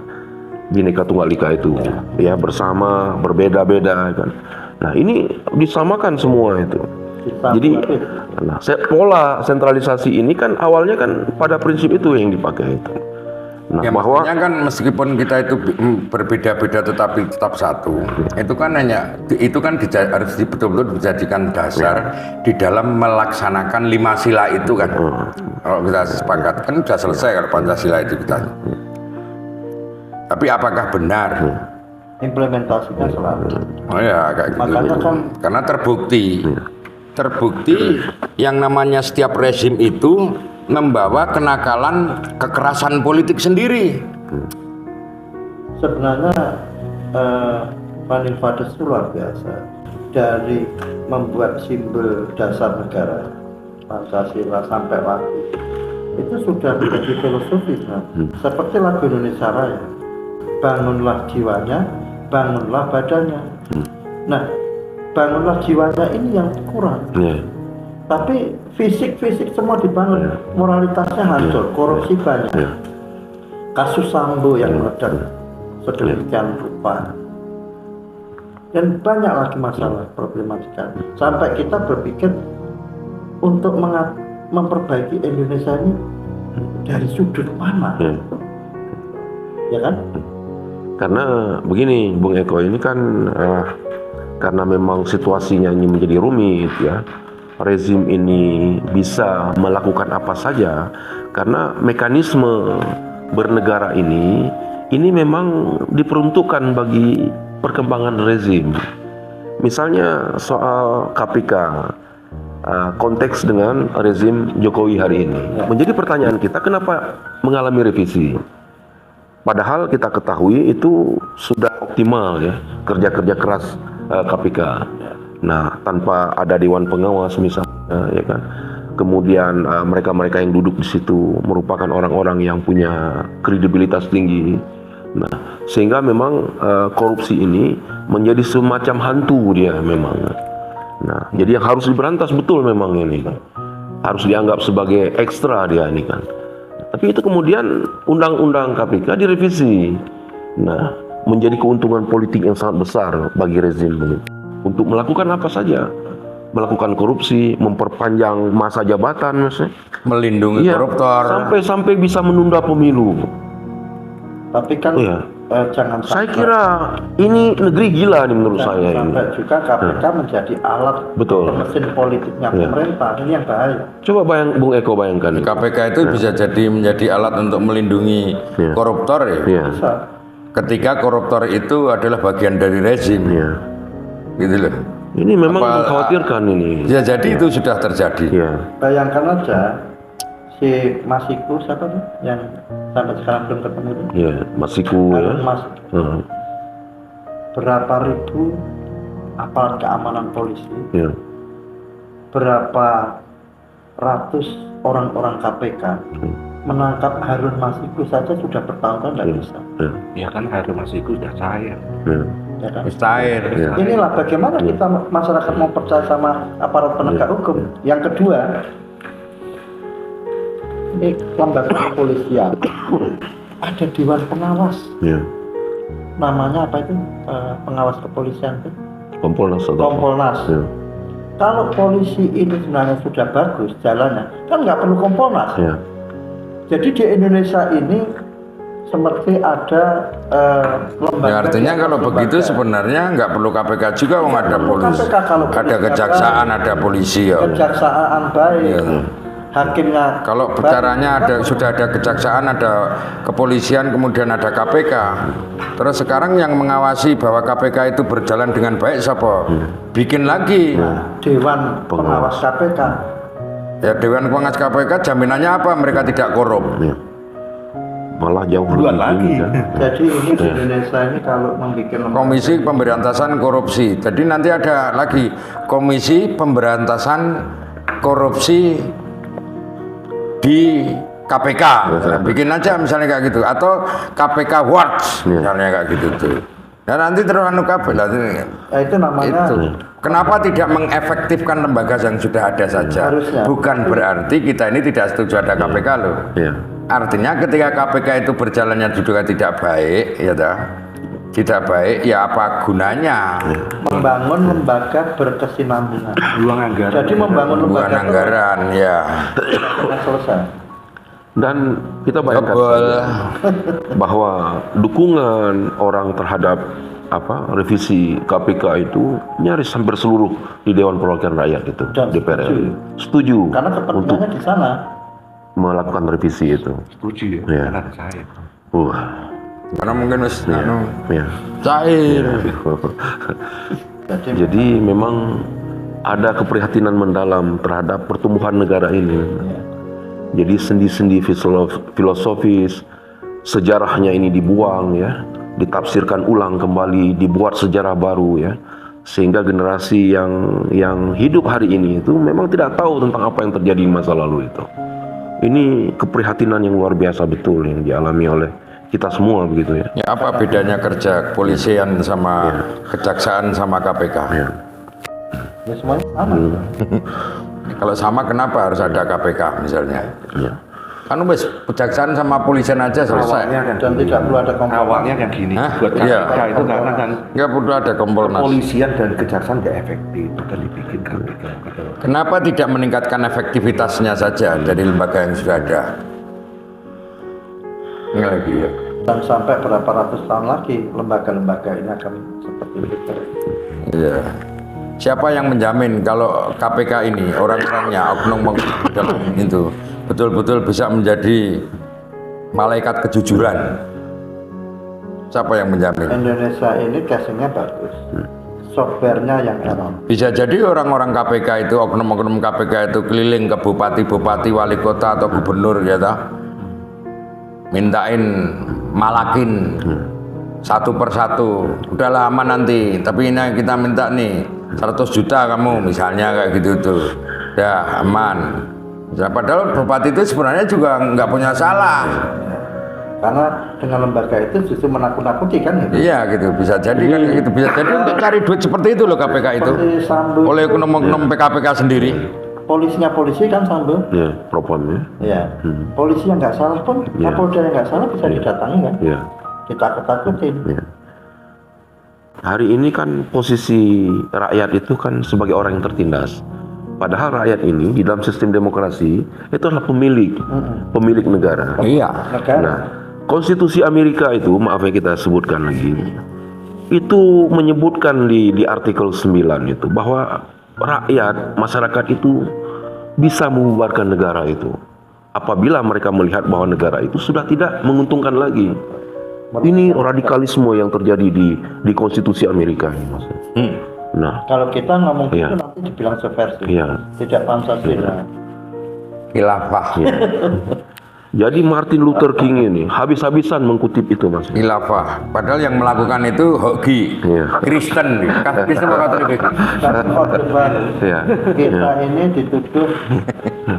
Bhinneka Tunggal Ika itu ya, bersama, berbeda-beda kan. Nah, ini disamakan semua itu. Jadi pola sentralisasi ini kan awalnya kan pada prinsip itu yang dipakai itu. Nah, Ya, bahwa maksudnya kan meskipun kita itu berbeda-beda tetapi tetap satu, itu kan harus betul-betul dijadikan dasar di dalam melaksanakan 5 sila itu kan. Kalau kita sepakat kan sudah selesai kalau Pancasila itu kita. Tapi apakah benar? Implementasinya selalu. Oh ya kayak gitu. Makanya kan Karena terbukti yang namanya setiap rezim itu membawa kenakalan kekerasan politik sendiri. sebenarnya Founding Fathers itu luar biasa. Dari membuat simbol dasar negara Pancasila sampai waktu itu sudah menjadi filosofis. Seperti lagu Indonesia Raya, bangunlah jiwanya, bangunlah badannya. Nah, bangunlah jiwanya ini yang kurang. Tapi fisik semua dibangun, moralitasnya hancur, korupsi banyak. Kasus Sambo yang meledak sedemikian rupa. Dan banyak lagi masalah problematika. Sampai kita berpikir untuk memperbaiki Indonesia ini dari sudut mana? Ya kan? karena begini Bung Eko, ini kan karena memang situasinya ini menjadi rumit ya. Rezim ini bisa melakukan apa saja karena mekanisme bernegara ini memang diperuntukkan bagi perkembangan rezim. Misalnya soal KPK, konteks dengan rezim Jokowi hari ini. Menjadi pertanyaan kita, kenapa mengalami revisi? Padahal kita ketahui itu sudah optimal ya, kerja-kerja keras KPK. Nah, tanpa ada dewan pengawas misalnya, ya kan. Kemudian mereka-mereka yang duduk di situ merupakan orang-orang yang punya kredibilitas tinggi. Nah, sehingga memang korupsi ini menjadi semacam hantu dia memang. Nah, jadi yang harus diberantas betul memang ini kan. Harus dianggap sebagai ekstra dia ini kan. Tapi itu kemudian undang-undang KPK direvisi. Nah, menjadi keuntungan politik yang sangat besar bagi rezim ini. Untuk melakukan apa saja, melakukan korupsi, memperpanjang masa jabatan, misalnya, Melindungi koruptor. sampai bisa menunda pemilu. Tapi kan jangan Saya kira ini negeri gila nih menurut saya ini. sampai juga KPK menjadi alat Betul. mesin politiknya pemerintah. Ini yang bahaya. Coba Bung Eko bayangkan. KPK itu bisa menjadi alat untuk melindungi koruptor ya. Ya. Bisa. Ketika koruptor itu adalah bagian dari rezim, Ya. gitu loh. Ini memang mengkhawatirkan ini. Ya jadi itu sudah terjadi. Ya. Bayangkan aja si Masiku siapa tuh yang sampai sekarang belum ketemu itu. Ya, Masiku ya. Mas, berapa ribu aparat keamanan polisi, Ya. berapa ratus orang-orang KPK menangkap Harun Masiku saja sudah bertahun-tahun tidak bisa. Ya. Ya kan Harun Masiku sudah cair. Ya. Ya kan? Cair. Ya. Inilah bagaimana kita masyarakat mau percaya sama aparat penegak hukum. Yang kedua, ini lembaga kepolisian ada dewan pengawas. Ya. Namanya apa itu? Pengawas kepolisian itu? Kompolnas atau Kompolnas. Ya. Kalau polisi ini sebenarnya sudah bagus jalannya, kan nggak perlu Kompolnas. Ya. Jadi di Indonesia ini seperti ada lembaga. Ya artinya kalau begitu sebenarnya nggak perlu KPK juga, ada polisi, KPK kalau ada kejaksaan, ada polisi ya. kejaksaan baik, Ya. hakimnya. Kalau bicaranya sudah ada kejaksaan, ada kepolisian, kemudian ada KPK. Terus sekarang yang mengawasi bahwa KPK itu berjalan dengan baik siapa? Bikin lagi. Dewan Pengawas KPK. Ya Dewan Pengawas KPK jaminannya apa? Mereka tidak korup. Ya. Malah jauh Buat lebih lagi. tinggi kan. Jadi ini di Indonesia ini kalau membuat lembaga Komisi Pemberantasan Korupsi. Jadi nanti ada lagi Komisi Pemberantasan Korupsi di KPK. Bikin aja misalnya kayak gitu, atau KPK Watch misalnya kayak gitu tuh. Dan nanti terus anu kabeh lah itu namanya itu. Kenapa tidak mengefektifkan lembaga yang sudah ada saja? Harusnya. Bukan berarti kita ini tidak setuju ada KPK loh. Iya. Artinya ketika KPK itu berjalannya juga tidak baik, ya dah, tidak baik, ya apa gunanya? membangun lembaga berkesinambungan. Buang anggaran. Jadi membangun Bukan lembaga itu anggaran, ya. tidak selesai. Dan kita bayangkan Tebel. bahwa dukungan orang terhadap revisi KPK itu nyaris hampir seluruh di Dewan Perwakilan Rakyat itu, Dan DPR RI. Setuju Karena untuk kepentingannya di sana. melakukan revisi itu. Setuju ya. Iya. Karena ada saya. Karena mungkin wis anu Ya. cair. Jadi memang ada keprihatinan mendalam terhadap pertumbuhan negara ini. Jadi sendi-sendi filosofis, sejarahnya ini dibuang ya, ditafsirkan ulang kembali, dibuat sejarah baru ya, sehingga generasi yang hidup hari ini itu memang tidak tahu tentang apa yang terjadi di masa lalu itu. Ini keprihatinan yang luar biasa betul yang dialami oleh kita semua begitu ya. Ya apa bedanya kerja kepolisian sama kejaksaan sama KPK? Ya. Ya semuanya sama. Kalau sama kenapa harus ada KPK misalnya? Ya. Kan wis kejaksaan sama polisian aja selesai. Awalnya kan Dan tidak perlu ada kompromi. awalnya kan gini. Hah? Buat Iya. KPK itu karena kan Nggak perlu ada Kompolnas. kepolisian dan kejaksaan nggak efektif. Dan dibikin KPK. Kenapa tidak meningkatkan efektivitasnya saja dari lembaga yang sudah ada? Ini lagi ya. Dan sampai berapa ratus tahun lagi lembaga-lembaga ini akan seperti itu. Iya. Siapa yang menjamin kalau KPK ini orang-orangnya oknum dalam itu betul-betul bisa menjadi malaikat kejujuran? Siapa yang menjamin? Indonesia ini casingnya bagus. Softwarenya yang error. Bisa jadi orang-orang KPK itu, oknum-oknum KPK itu keliling ke bupati-bupati, wali kota atau gubernur ya toh, mintain malakin satu persatu. Udah lama nanti, tapi ini kita minta nih 100 juta kamu misalnya kayak gitu tuh. Ya aman. Ya, padahal bupati itu sebenarnya juga nggak punya salah. Karena dengan lembaga itu justru menakut-nakuti kan gitu. Iya gitu, bisa jadi kan gitu, bisa jadi untuk cari duit seperti itu loh KPK itu. Seperti Sambo. Oleh oknum-oknum PKPK sendiri. Polisinya polisi kan Sambo. Ya, propam ya. Ya. Polisi yang nggak salah pun, Ya. Kapolda yang nggak salah bisa didatangi kan. Ya. Kita ketakutin. Ya. Hari ini kan posisi rakyat itu kan sebagai orang yang tertindas. Padahal rakyat ini di dalam sistem demokrasi itu adalah pemilik negara. Iya. Negara. Nah, konstitusi Amerika itu, maaf ya kita sebutkan lagi, itu menyebutkan di artikel 9 itu bahwa rakyat, masyarakat itu bisa membubarkan negara itu apabila mereka melihat bahwa negara itu sudah tidak menguntungkan lagi. Ini radikalisme yang terjadi di konstitusi Amerika ini, Mas. Nah, Kalau kita ngomong gitu Iya. nanti dibilang subversif. Iya. Tidak Pancasila. Khilafah. ya. Jadi Martin Luther King ini habis-habisan mengkutip itu, Mas. Khilafah. Padahal yang melakukan itu Hoki, Iya. Kristen, Kristen apa Katolik? Tapi Orde Baru, Ya. kita ini dituduh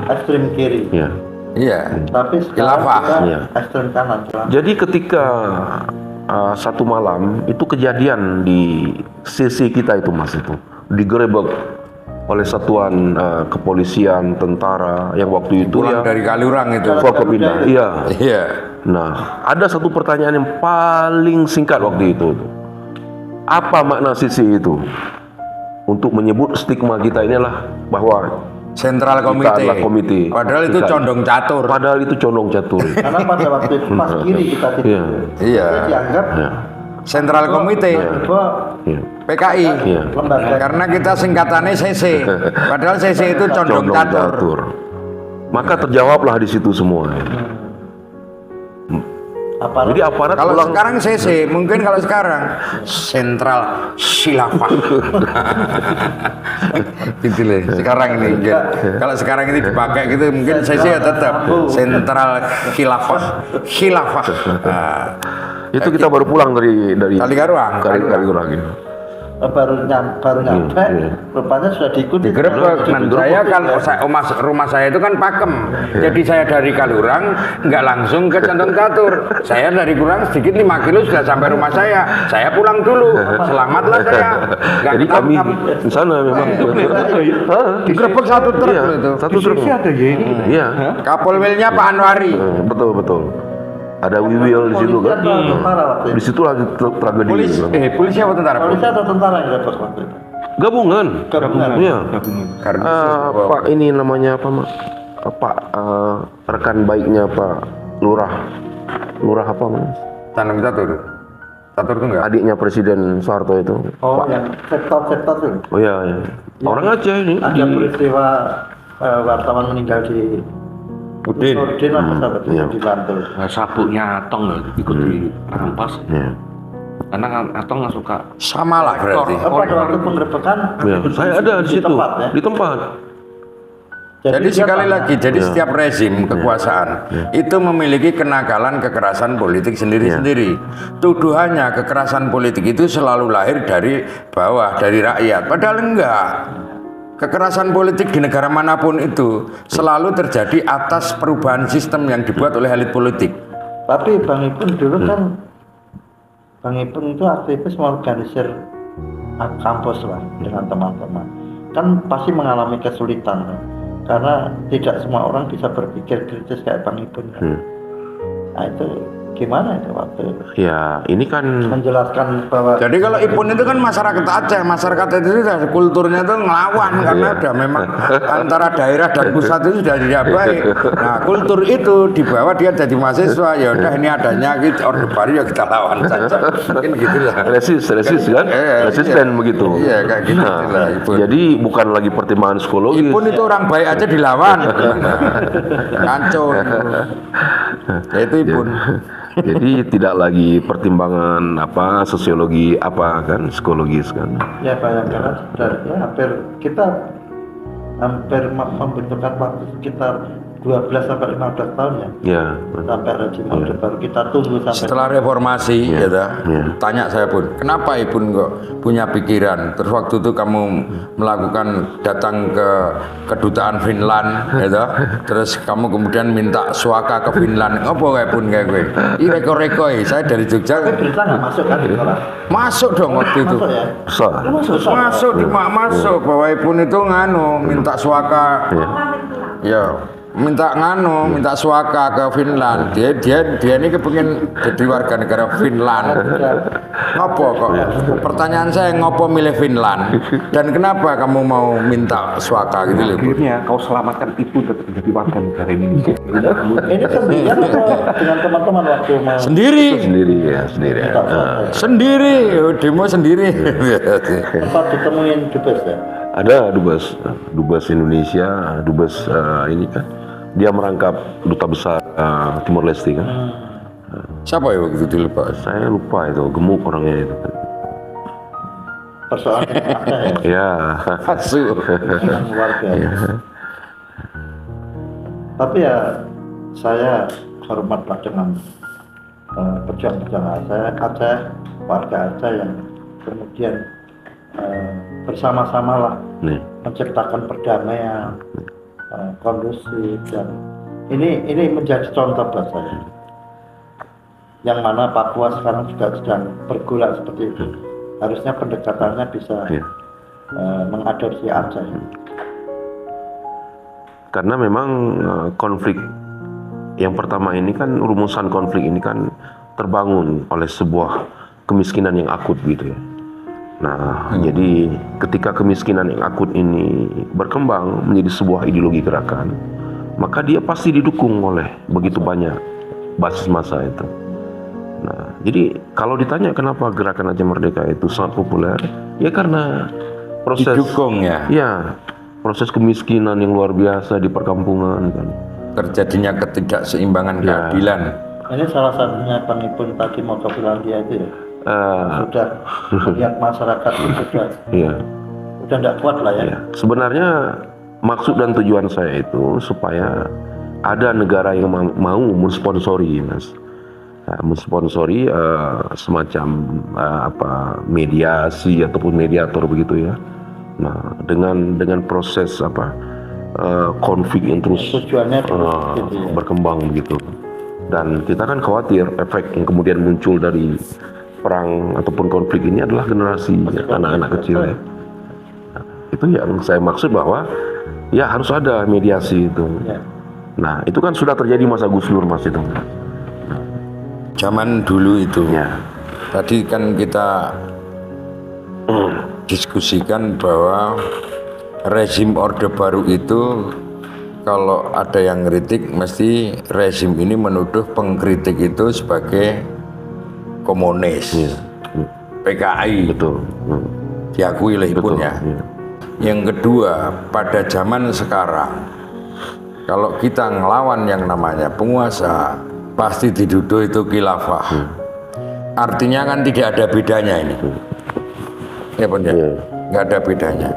ekstrem kiri. Ya. Iya. Tapi sekarang Khilafah. kita Iya. ekstrem kanan. Jadi ketika satu malam itu kejadian di CC kita itu, Mas, itu digerebek oleh satuan kepolisian, tentara yang waktu itu Pulang dari Kaliurang itu. Forkopimda. Iya. Iya. Nah, ada satu pertanyaan yang paling singkat waktu itu. Apa makna CC itu? Untuk menyebut stigma kita inilah bahwa Sentral kita Komite. adalah komite. Padahal itu Kita- condong catur. Padahal itu condong catur. Karena pada waktu itu pas kiri kita Iya. dituduh. Iya. Jadi dianggap Ya. Sentral Komite. bahwa Iya. PKI. Iya. lembaga Karena kita singkatannya CC. Padahal CC itu condong catur. Maka terjawablah di situ semua. Aparat Jadi aparat Kalau pulang sekarang CC, mungkin kalau sekarang Sentral Khilafah. Gitu loh. Sekarang ini mungkin. Kalau sekarang ini dipakai gitu mungkin CC ya tetap Sentral Khilafah. Khilafah. Nah, itu kita baru pulang dari Kaligaruang. Kaligaruang gitu. baru nyampe, rupanya sudah diikuti. Digerebek. Dan saya kan rumah saya itu kan Pakem. Jadi saya dari Kalurang nggak langsung ke Condong Catur. Saya dari Kurang sedikit 5 kilo sudah sampai rumah saya. Saya pulang dulu. Selamatlah saya. Nggak Jadi kami ketangkap. di sana memang. Digerebek satu truk Iya, itu. satu truk. ada ya ini. Iya. Kapolwilnya Pak Anwari. Betul. Ada Wiwil di situ kan. Tentara waktu Di itu. situ lagi tragedi. Polisi apa tentara? Polisi atau tentara yang dapat waktu itu? Gabungan. Gabungan. Iya. Karena Pak ini namanya apa, Mak? Pak rekan baiknya Pak Lurah. Lurah apa, Mas? Tanam Catur. Catur itu enggak? Adiknya Presiden Soeharto itu. Oh, Pak. yang sektor itu. Oh iya, iya. Orang Aceh ini. Ada peristiwa wartawan meninggal di Udin. Udin apa sahabat Iya. di Bantul. Sabuknya Atong ikut dirampas. Iya. Karena kan Atong nggak suka. Sama lah berarti. Apa pada waktu penggerebekan? Iya. Saya ada di situ. tempat, ya? Di tempat. Jadi dia sekali tanya, lagi, jadi setiap rezim kekuasaan itu memiliki kenakalan kekerasan politik sendiri-sendiri. Tuduhannya kekerasan politik itu selalu lahir dari bawah, dari rakyat. Padahal enggak. Kekerasan politik di negara manapun itu selalu terjadi atas perubahan sistem yang dibuat oleh elit politik. Tapi Bang Ipun dulu kan, Bang Ipun itu aktivis mengorganisir kampus lah dengan teman-teman. Kan pasti mengalami kesulitan kan? Karena tidak semua orang bisa berpikir kritis kayak Bang Ipun kan? Nah itu gimana itu waktu itu? Ya, ini kan Menjelaskan bahwa Jadi kalau Ipun itu kan masyarakat Aceh, masyarakat itu sudah kulturnya itu ngelawan karena udah memang antara daerah dan pusat itu sudah tidak baik. Nah kultur itu dibawa dia jadi mahasiswa, ya udah ini adanya gitu Orde Baru ya kita lawan saja. Mungkin gitulah. resisten kan? Resisten begitu. Iya kayak gitu Nah, lah Ipun. jadi bukan lagi pertimbangan psikologis. Ipun itu orang baik aja dilawan. Kacau. Ya itu Ipun. Jadi tidak lagi pertimbangan apa sosiologi apa kan psikologis kan. ya bayangkan sudah ya hampir membutuhkan waktu sekitar 12 sampai 15 tahun ya Ya. sampai rezim Orde Baru. Kita tunggu sampai Setelah reformasi, ya, iya. tanya saya pun, kenapa Ipun kok punya pikiran? Terus waktu itu kamu melakukan datang ke kedutaan Finland, ya, terus kamu kemudian minta suaka ke Finland. Apa kayak pun kayak gue? Ini reko-reko, saya dari Jogja. berita nggak masuk kan di sekolah? Masuk dong waktu itu. Masuk ya? Besar. Masuk bahwa Ipun itu nganu minta suaka. Ya, minta suaka ke Finland. Dia ini kepengin jadi warga negara Finland. Ngopo kok? Pertanyaan saya ngopo milih Finland? Dan kenapa kamu mau minta suaka gitu loh? Bu? Akhirnya kau selamatkan itu tetap menjadi warga negara Indonesia. Ini sendirian atau dengan teman-teman waktu mau Sendiri. Sendiri ya, sendiri. minta suaka? Sendiri, demo sendiri. Tempat ditemuin dubes ya? Ada dubes Indonesia, dubes ini kan. Dia merangkap duta besar Timor Leste kan. Siapa ya waktu itu lupa? Saya lupa itu, gemuk orangnya itu. Persoalan yang ada ya? Ya. Asu. Yang luar biasa. Tapi ya saya hormatlah dengan perjuangan saya Aceh, warga Aceh yang kemudian bersama-sama lah Nih. menciptakan perdamaian, kondusif, dan ini menjadi contoh buat saya. Yang mana Papua sekarang juga sedang bergulat seperti itu. Harusnya pendekatannya bisa Iya. mengadopsi Aceh. Karena memang konflik yang pertama ini kan rumusan konflik ini kan terbangun oleh sebuah kemiskinan yang akut gitu ya. Nah, jadi ketika kemiskinan yang akut ini berkembang menjadi sebuah ideologi gerakan, maka dia pasti didukung oleh begitu banyak basis massa itu. Nah, jadi kalau ditanya kenapa gerakan Aceh Merdeka itu sangat populer, ya karena proses Didukung ya. ya, proses kemiskinan yang luar biasa di perkampungan kan. Terjadinya ketidakseimbangan keadilan. Ini salah satunya Bang Ipun tadi mau ke Finlandia itu ya. Sudah melihat masyarakat itu sudah tidak kuat lah ya. Ya. Sebenarnya maksud dan tujuan saya itu supaya ada negara yang mau mensponsori, Mas. Mensponsori semacam mediasi ataupun mediator begitu ya. Nah, dengan proses konflik yang terus Tujuannya gitu ya. berkembang begitu. Dan kita kan khawatir efek yang kemudian muncul dari perang ataupun konflik ini adalah generasi anak-anak kecil ya. Nah, itu yang saya maksud bahwa ya harus ada mediasi itu. Ya. Nah, itu kan sudah terjadi masa Gus Dur, Mas itu. Zaman dulu itu. Ya. Tadi kan kita diskusikan bahwa rezim Orde Baru itu kalau ada yang kritik mesti rezim ini menuduh pengkritik itu sebagai komunis, PKI, Betul. diakui oleh Betul. ibunya. Ya. Yang kedua, pada zaman sekarang kalau kita ngelawan yang namanya penguasa pasti dituduh itu khilafah. Artinya kan tidak ada bedanya ini. Ya benar, nggak ada bedanya.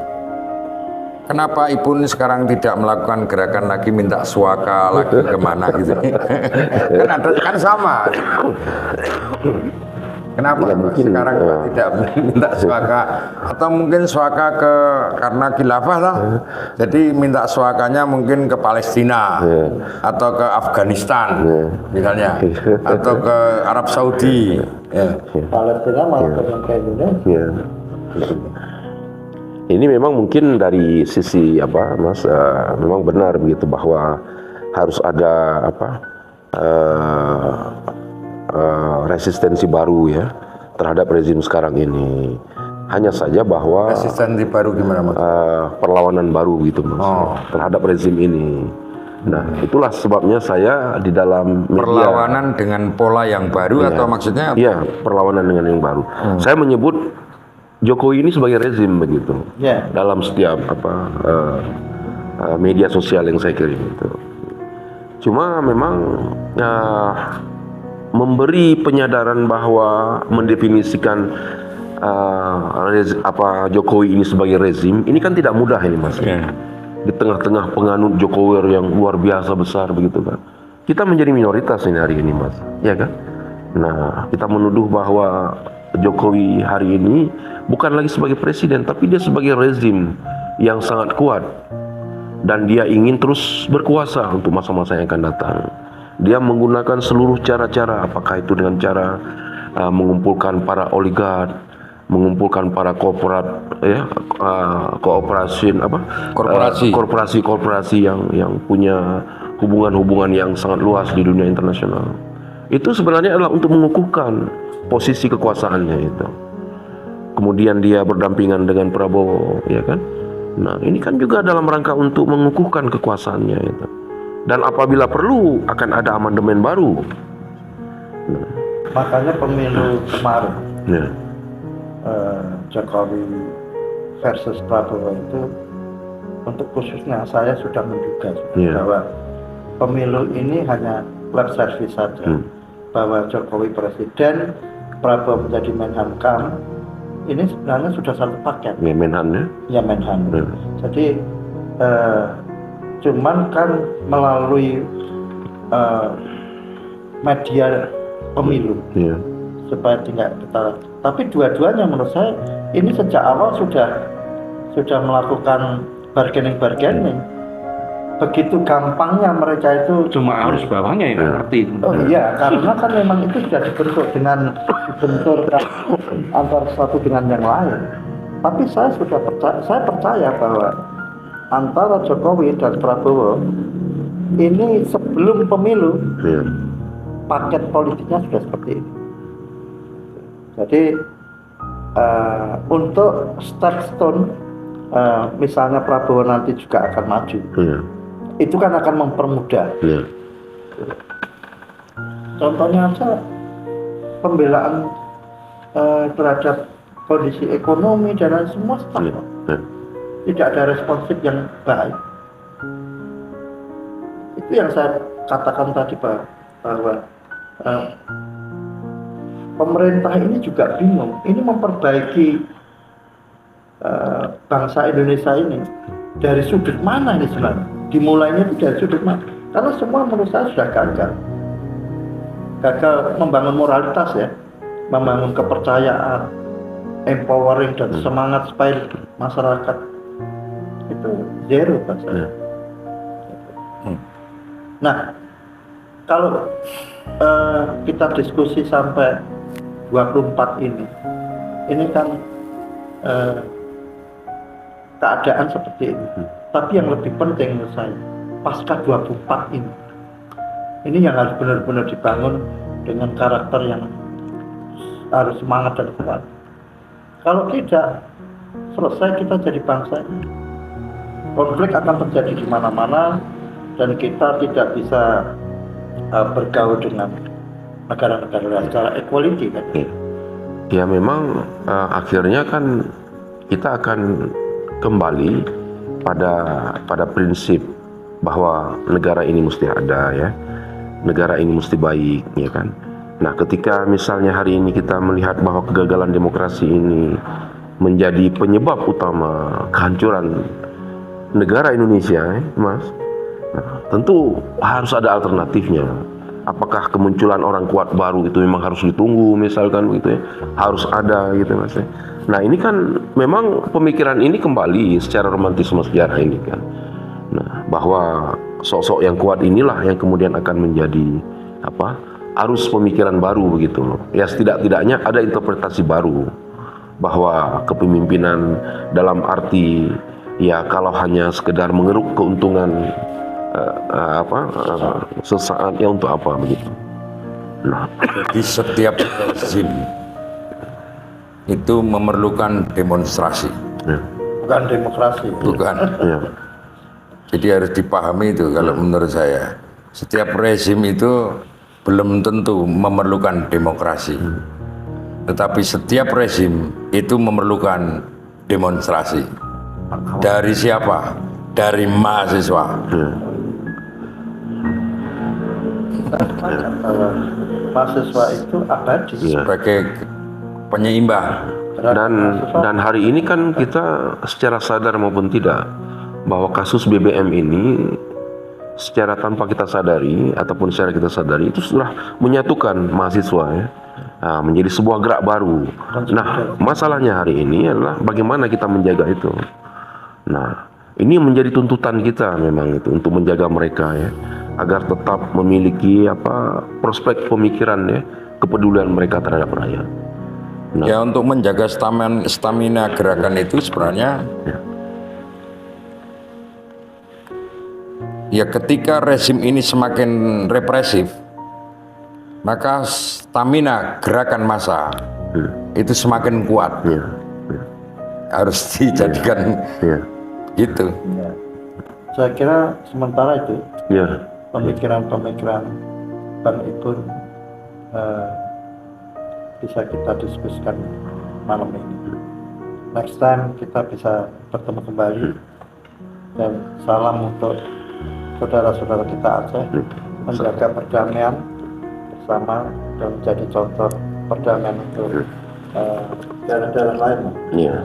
Kenapa Ipun sekarang tidak melakukan gerakan lagi minta suaka lagi kemana gitu? kan sama. Kenapa sekarang tidak minta suaka? Atau mungkin suaka karena khilafah lah. Jadi minta suakanya mungkin ke Palestina atau ke Afghanistan misalnya, atau ke Arab Saudi. Ya. Palestina malah ke Indonesia. Ini memang mungkin dari sisi Mas, memang benar begitu bahwa harus ada resistensi baru ya terhadap rezim sekarang ini. Hanya saja bahwa Resistensi baru gimana Mas? Perlawanan baru gitu Mas terhadap rezim ini. Nah, itulah sebabnya saya di dalam media, perlawanan dengan pola yang baru atau maksudnya? Iya, perlawanan dengan yang baru. Saya menyebut Jokowi ini sebagai rezim begitu. Dalam setiap media sosial yang saya kirim itu. Cuma memang memberi penyadaran bahwa mendefinisikan Jokowi ini sebagai rezim ini kan tidak mudah ini Mas. Di tengah-tengah penganut Jokowi yang luar biasa besar begitu kan. Kita menjadi minoritas ini hari ini Mas, ya kan? Nah, kita menuduh bahwa Jokowi hari ini bukan lagi sebagai presiden, tapi dia sebagai rezim yang sangat kuat dan dia ingin terus berkuasa untuk masa-masa yang akan datang. Dia menggunakan seluruh cara-cara, apakah itu dengan cara mengumpulkan para oligark, mengumpulkan para korporasi yang punya hubungan-hubungan yang sangat luas di dunia internasional. Itu sebenarnya adalah untuk mengukuhkan posisi kekuasaannya itu. Kemudian dia berdampingan dengan Prabowo, ya kan? Nah, ini kan juga dalam rangka untuk mengukuhkan kekuasaannya itu. Dan apabila perlu akan ada amandemen baru. Makanya pemilu kemarin Jokowi versus Prabowo itu untuk khususnya saya sudah menduga bahwa pemilu ini hanya lip service saja. Bahwa Jokowi presiden, Prabowo menjadi Menhankam, ini sebenarnya sudah satu paket. Ya, Menhan. Jadi cuman kan melalui media pemilu supaya tidak ketara. Tapi dua-duanya menurut saya ini sejak awal sudah melakukan bargaining. Begitu gampangnya mereka itu Cuma harus bawahnya yang ngerti. Oh iya, karena kan memang itu sudah dibenturkan antara satu dengan yang lain. Tapi saya percaya bahwa antara Jokowi dan Prabowo ini sebelum pemilu paket politiknya sudah seperti ini. Jadi untuk stepstone, misalnya Prabowo nanti juga akan maju. Itu kan akan mempermudah. Contohnya aja pembelaan terhadap kondisi ekonomi dan lain semua tidak ada responsif yang baik. Itu yang saya katakan tadi Pak, bahwa pemerintah ini juga bingung. Ini memperbaiki bangsa Indonesia ini dari sudut mana ini sebenarnya? Dimulainya itu dari sudut mana? Karena semua menurut saya sudah gagal. Gagal membangun moralitas ya, membangun kepercayaan, empowering dan semangat supaya masyarakat itu zero kan saya. Nah, kalau kita diskusi sampai 24 ini kan keadaan seperti ini. Tapi yang lebih penting menurut saya, pasca 24 ini yang harus benar-benar dibangun dengan karakter yang harus semangat dan kuat. Kalau tidak, selesai kita jadi bangsa ini. Konflik akan terjadi di mana-mana dan kita tidak bisa bergaul dengan negara-negara lain secara equality kan. Ya memang akhirnya kan kita akan kembali pada prinsip bahwa negara ini mesti ada ya, negara ini mesti baik ya kan. Nah ketika misalnya hari ini kita melihat bahwa kegagalan demokrasi ini menjadi penyebab utama kehancuran negara Indonesia Mas, nah, tentu harus ada alternatifnya. Apakah kemunculan orang kuat baru itu memang harus ditunggu misalkan begitu ya, harus ada gitu Mas. Nah ini kan memang pemikiran ini kembali secara romantisme sejarah ini kan. Nah bahwa sosok yang kuat inilah yang kemudian akan menjadi arus pemikiran baru begitu loh. Ya setidak-tidaknya ada interpretasi baru bahwa kepemimpinan dalam arti ya kalau hanya sekedar mengeruk keuntungan sesaat ya untuk apa begitu. Nah Di setiap rezim itu memerlukan demonstrasi, Bukan demokrasi. bukan. ya, Jadi harus dipahami itu kalau menurut saya. Setiap rezim itu belum tentu memerlukan demokrasi. Tetapi setiap rezim itu memerlukan demonstrasi. Dari siapa? Dari mahasiswa. Mahasiswa itu abadi. Sebagai penyeimbang. dan hari ini kan kita secara sadar maupun tidak bahwa kasus BBM ini secara tanpa kita sadari ataupun secara kita sadari itu sudah menyatukan mahasiswa ya, menjadi sebuah gerak baru. Nah masalahnya hari ini adalah bagaimana kita menjaga itu. Nah ini menjadi tuntutan kita memang itu untuk menjaga mereka ya, agar tetap memiliki prospek pemikiran ya, kepedulian mereka terhadap rakyat. Nah, Ya untuk menjaga stamina gerakan itu sebenarnya ya ketika rezim ini semakin represif, maka stamina gerakan massa itu semakin kuat. Harus dijadikan gitu. Ya. Saya kira sementara itu ya, pemikiran-pemikiran Bang Ibun bisa kita diskusikan malam ini. Next time kita bisa bertemu kembali, dan salam untuk saudara-saudara kita Aceh menjaga perdamaian bersama dan menjadi contoh perdamaian untuk daerah-daerah lain. ya.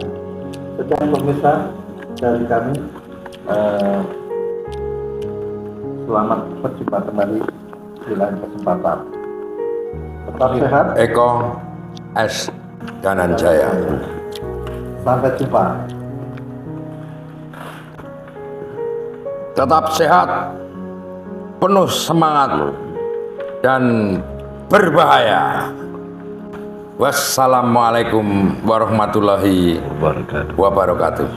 Sekian pemirsa dari kami, selamat berjumpa kembali di lain kesempatan. Tetap sehat, Eko S. Dananjaya. sampai jumpa. Tetap sehat, penuh semangat, dan berbahaya. Wassalamualaikum warahmatullahi wabarakatuh.